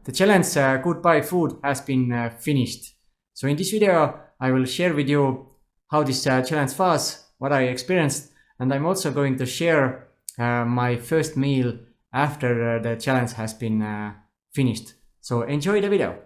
The challenge Goodbye Food has been finished. So in this video, I will share with you how this challenge was, what I experienced, and I'm also going to share my first meal after the challenge has been finished. So enjoy the video.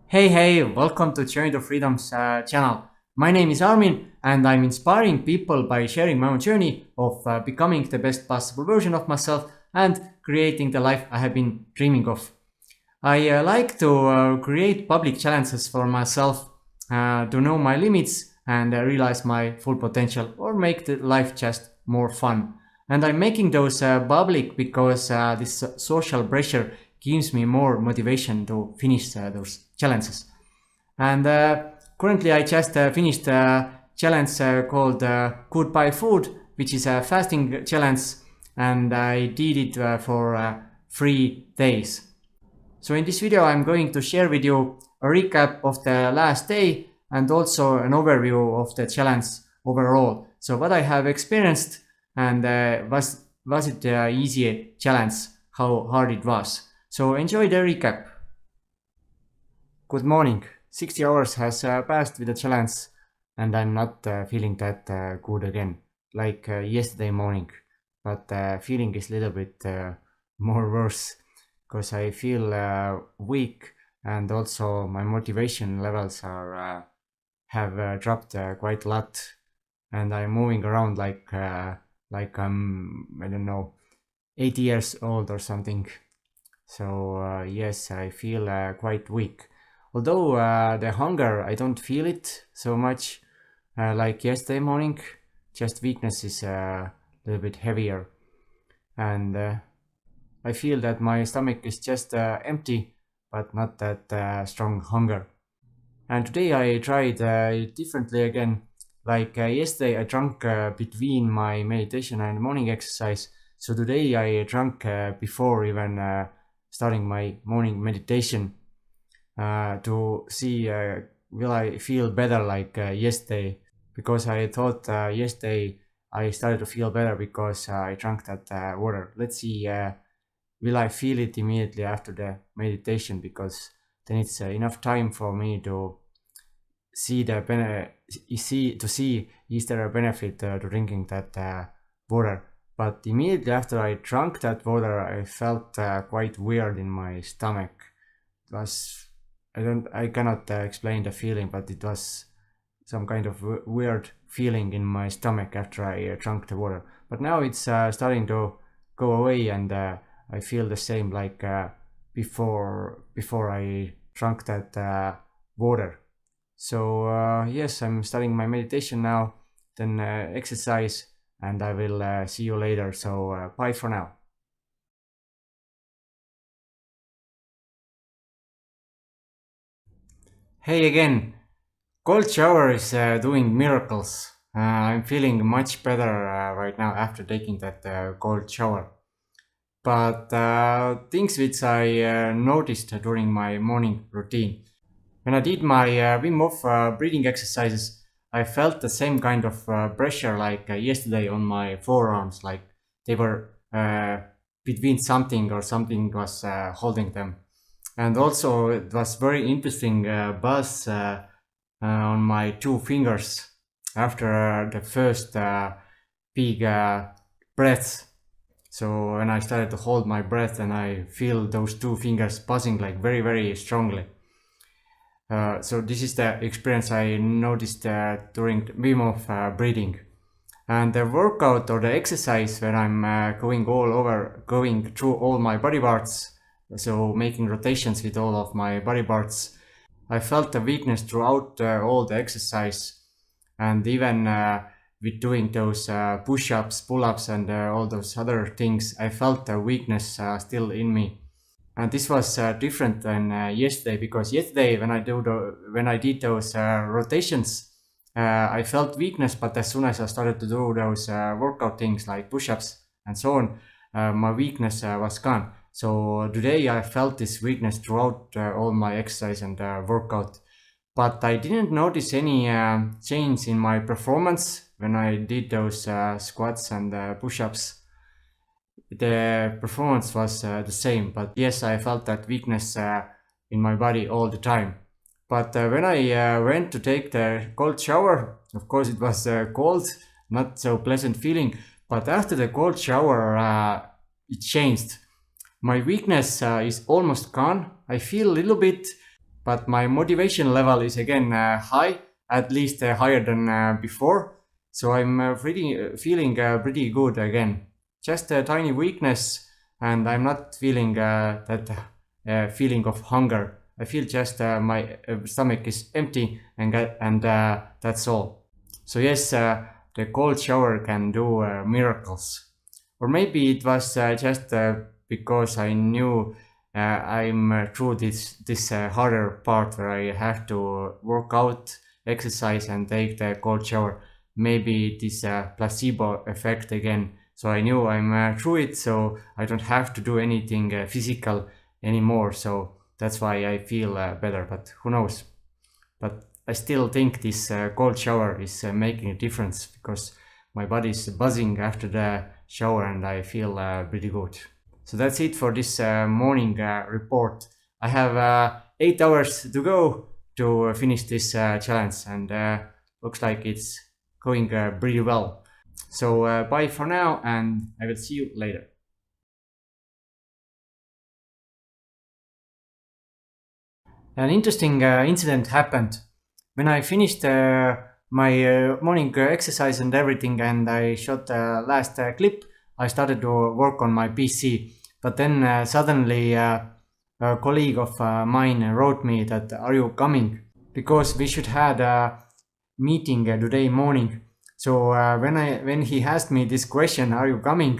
Hey, welcome to Journey to Freedom's channel. My name is Armin and I'm inspiring people by sharing my own journey of becoming the best possible version of myself and creating the life I have been dreaming of. I like to create public challenges for myself to know my limits and realize my full potential or make the life just more fun. And I'm making those public because this social pressure gives me more motivation to finish those challenges. And currently I just finished a challenge called Goodbye Food, which is a fasting challenge, and I did it for 3 days. So in this video I'm going to share with you a recap of the last day and also an overview of the challenge overall. So what I have experienced and was it an easy challenge, how hard it was. So enjoy the recap. Good morning. 60 hours has passed with the challenge and I'm not feeling that good again, like yesterday morning. But feeling is a little bit more worse because I feel weak and also my motivation levels are have dropped quite a lot, and I'm moving around like I'm, I don't know, 80 years old or something. So yes, I feel quite weak. Although the hunger, I don't feel it so much like yesterday morning. Just weakness is a little bit heavier. And I feel that my stomach is just empty, but not that strong hunger. And today I tried differently again. Like yesterday I drank between my meditation and morning exercise. So today I drank before even starting my morning meditation to see will I feel better like yesterday, because I thought yesterday I started to feel better because I drank that water. Let's see, will I feel it immediately after the meditation, because then it's enough time for me to see the see is there a benefit to drinking that water. But immediately after I drank that water, I felt quite weird in my stomach. It was, I cannot explain the feeling, but it was some kind of weird feeling in my stomach after I drank the water. But now it's starting to go away, and I feel the same like before I drank that water. So yes, I'm starting my meditation now, then exercise, and I will see you later. So bye for now. Hey again. Cold shower is doing miracles. I'm feeling much better right now after taking that cold shower. But things which I noticed during my morning routine. When I did my Wim Hof breathing exercises, I felt the same kind of pressure like yesterday on my forearms, like they were between something or something was holding them. And also it was very interesting buzz on my 2 fingers after the first big breaths. So when I started to hold my breath, and I feel those 2 fingers buzzing like very, very strongly. So this is the experience I noticed during Wim Hof breathing. And the workout or the exercise where I'm going through all my body parts, so making rotations with all of my body parts, I felt the weakness throughout all the exercise, and even with doing those push-ups, pull-ups, and all those other things, I felt the weakness still in me. And this was different than yesterday, because yesterday when I did those rotations, I felt weakness, but as soon as I started to do those workout things like push-ups and so on, my weakness was gone. So today I felt this weakness throughout all my exercise and workout. But I didn't notice any change in my performance when I did those squats and push-ups. The performance was the same, but yes, I felt that weakness in my body all the time. But when I went to take the cold shower, of course it was cold, not so pleasant feeling, but after the cold shower it changed. My weakness is almost gone. I feel a little bit, but my motivation level is again high, at least higher than before. So I'm feeling pretty good again. Just a tiny weakness, and I'm not feeling that feeling of hunger. I feel just my stomach is empty, and that's all. So yes, the cold shower can do miracles. Or maybe it was just because I knew I'm through this harder part where I have to work out, exercise, and take the cold shower. Maybe this placebo effect again. So I knew I'm through it, so I don't have to do anything physical anymore. So that's why I feel better. But who knows? But I still think this cold shower is making a difference because my body is buzzing after the shower and I feel pretty good. So that's it for this morning report. I have 8 hours to go to finish this challenge, and looks like it's going pretty well. So bye for now, and I will see you later. An interesting incident happened when I finished my morning exercise and everything, and I shot the last clip. I started to work on my PC, but then suddenly a colleague of mine wrote me that, "Are you coming?" Because we should had a meeting today morning. So when he asked me this question, "Are you coming?"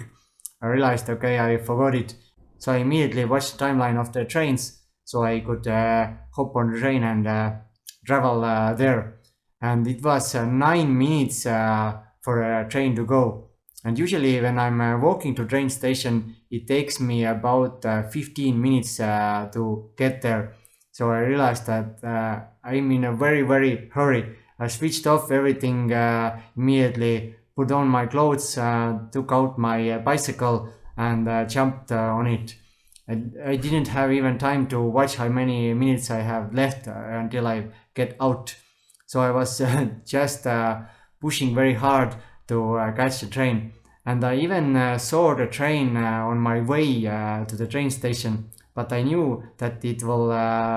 I realized, okay, I forgot it. So I immediately watched the timeline of the trains, so I could hop on the train and travel there. And it was 9 minutes for a train to go. And usually when I'm walking to train station, it takes me about 15 minutes to get there. So I realized that I'm in a very hurry. I switched off everything immediately, put on my clothes, took out my bicycle and jumped on it. I didn't have even time to watch how many minutes I have left until I get out. So I was just pushing very hard to catch the train. And I even saw the train on my way to the train station, but I knew that it will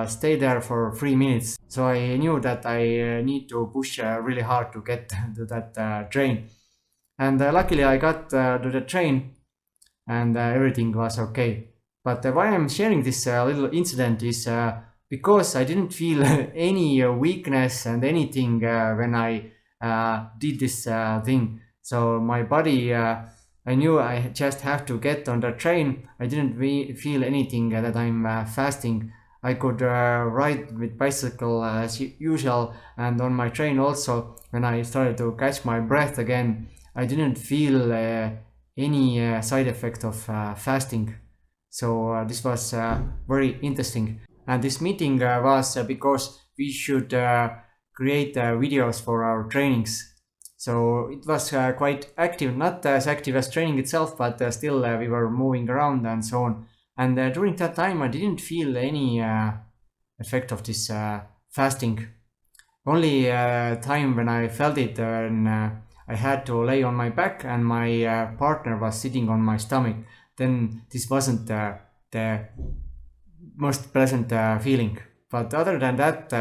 stay there for 3 minutes. So I knew that I need to push really hard to get to that train. And luckily I got to the train and everything was okay. But why I'm sharing this little incident is because I didn't feel any weakness and anything when I did this thing. So my body, I knew I just have to get on the train. I didn't feel anything that I'm fasting. I could ride with bicycle as usual, and on my train also. When I started to catch my breath again, I didn't feel any side effect of fasting. So this was very interesting. And this meeting was because we should create videos for our trainings. So it was quite active, not as active as training itself, but still we were moving around and so on. And during that time, I didn't feel any effect of this fasting. Only time when I felt it when I had to lay on my back and my partner was sitting on my stomach. Then this wasn't the most pleasant feeling. But other than that,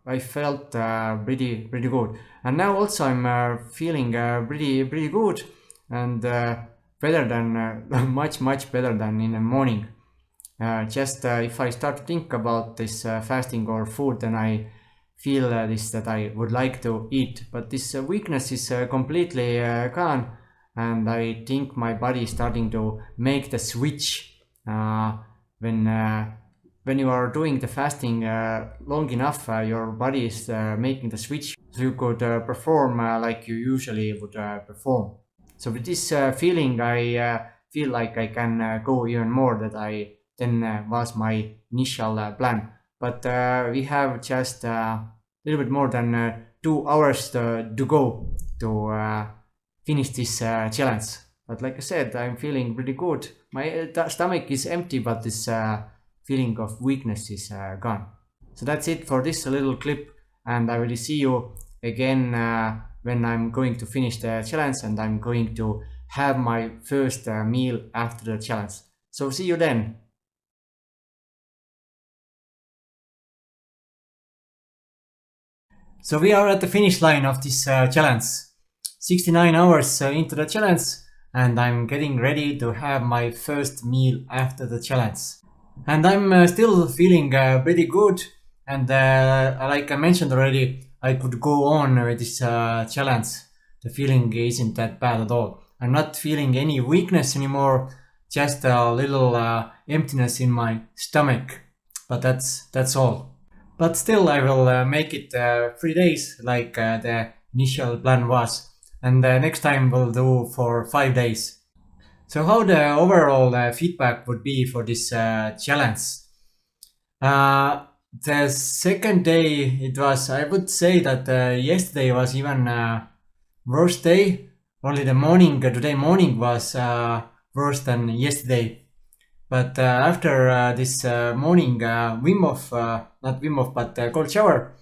I felt pretty good. And now also I'm feeling pretty good and better than much better than in the morning. Just if I start to think about this fasting or food, then I feel this that I would like to eat. But this weakness is completely gone, and I think my body is starting to make the switch when you are doing the fasting long enough, your body is making the switch so you could perform like you usually would perform. So with this feeling, I feel like I can go even more, that I than was my initial plan. But we have just a little bit more than 2 hours to go to finish this challenge. But like I said, I'm feeling pretty good. My stomach is empty, but this feeling of weakness is gone. So that's it for this little clip, and I will see you again when I'm going to finish the challenge and I'm going to have my first meal after the challenge. So see you then. So we are at the finish line of this challenge. 69 hours into the challenge, and I'm getting ready to have my first meal after the challenge. And I'm still feeling pretty good, and like I mentioned already, I could go on with this challenge. The feeling isn't that bad at all. I'm not feeling any weakness anymore, just a little emptiness in my stomach, but that's all. But still, I will make it 3 days like the initial plan was, and next time we'll do for 5 days. So how the overall feedback would be for this challenge? The second day it was, I would say that yesterday was even worse day. Only the morning, today morning was worse than yesterday. But after this morning Wim Hof, not Wim Hof, but cold shower,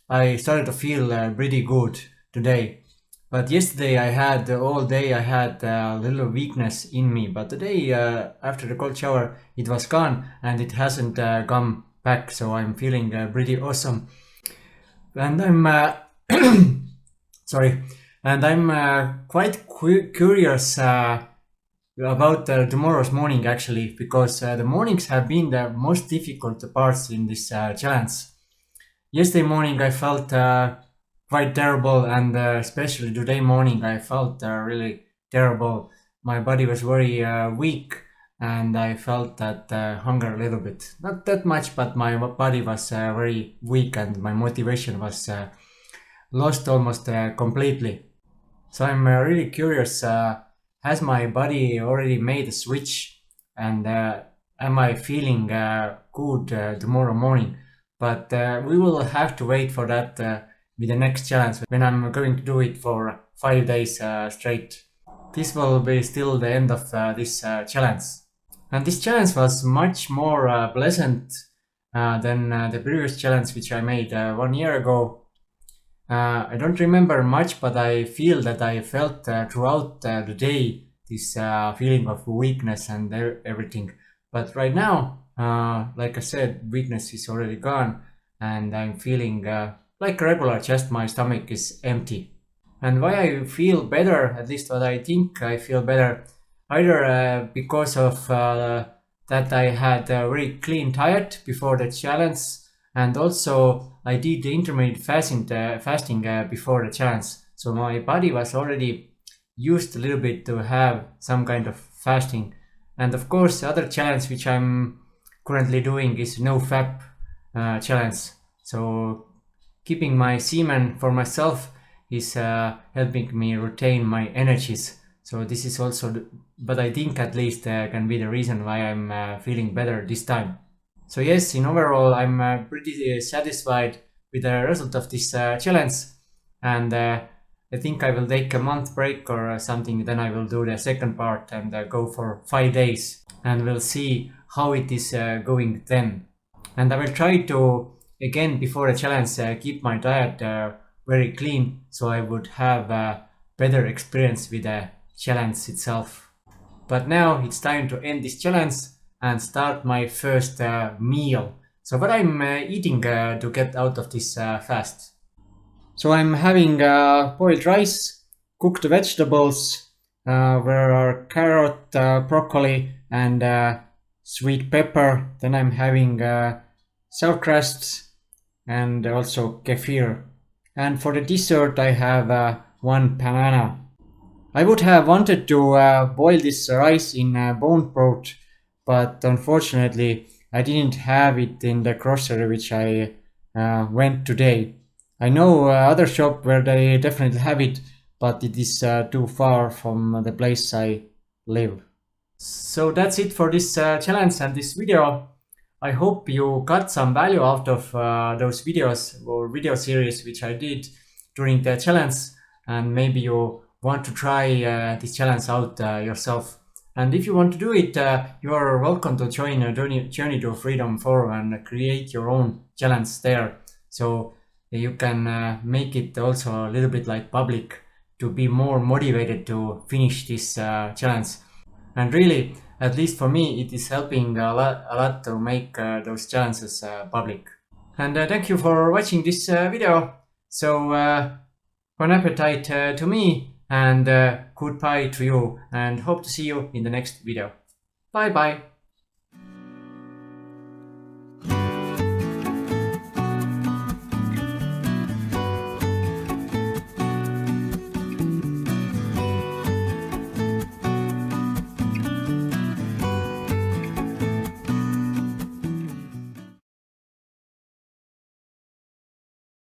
I started to feel pretty good today. But yesterday I had all day I had a little weakness in me. But today after the cold shower it was gone and it hasn't come back. So I'm feeling pretty awesome. And I'm sorry. And I'm quite curious about tomorrow's morning actually, because the mornings have been the most difficult parts in this challenge. Yesterday morning I felt quite terrible, and especially today morning I felt really terrible. My body was very weak, and I felt that hunger a little bit. Not that much, but my body was very weak and my motivation was lost almost completely. So I'm really curious, has my body already made a switch, and am I feeling good tomorrow morning? But we will have to wait for that with the next challenge, when I'm going to do it for 5 days straight. This will be still the end of this challenge. And this challenge was much more pleasant than the previous challenge which I made 1 year ago. I don't remember much, but I feel that I felt throughout the day this feeling of weakness and everything. But right now, like I said, weakness is already gone, and I'm feeling like regular, just my stomach is empty. And why I feel better, at least what I think I feel better, either because of that I had a very clean diet before the challenge, and also I did the intermittent fasting before the challenge. So my body was already used a little bit to have some kind of fasting. And of course, the other challenge which I'm currently doing is no fap challenge. So keeping my semen for myself is helping me retain my energies. So this is also, but I think at least can be the reason why I'm feeling better this time. So yes, in overall, I'm pretty satisfied with the result of this challenge, and I think I will take a month break or something. Then I will do the second part and go for 5 days, and we'll see how it is going then. And I will try to, again, before the challenge, keep my diet very clean, so I would have a better experience with the challenge itself. But now it's time to end this challenge and start my first meal. So what I'm eating to get out of this fast. So I'm having boiled rice, cooked vegetables, there are carrot, broccoli, and sweet pepper. Then I'm having sauerkraut and also kefir. And for the dessert I have one banana. I would have wanted to boil this rice in bone broth, but unfortunately I didn't have it in the grocery which I went today. I know other shop where they definitely have it, but it is too far from the place I live. So that's it for this challenge and this video. I hope you got some value out of those videos or video series which I did during the challenge, and maybe you want to try this challenge out yourself. And if you want to do it, you are welcome to join a Journey to Freedom forum and create your own challenge there. So you can make it also a little bit like public to be more motivated to finish this challenge. And really, at least for me, it is helping a lot to make those challenges public. And thank you for watching this video. So bon appetit to me, and goodbye to you, and hope to see you in the next video. Bye bye.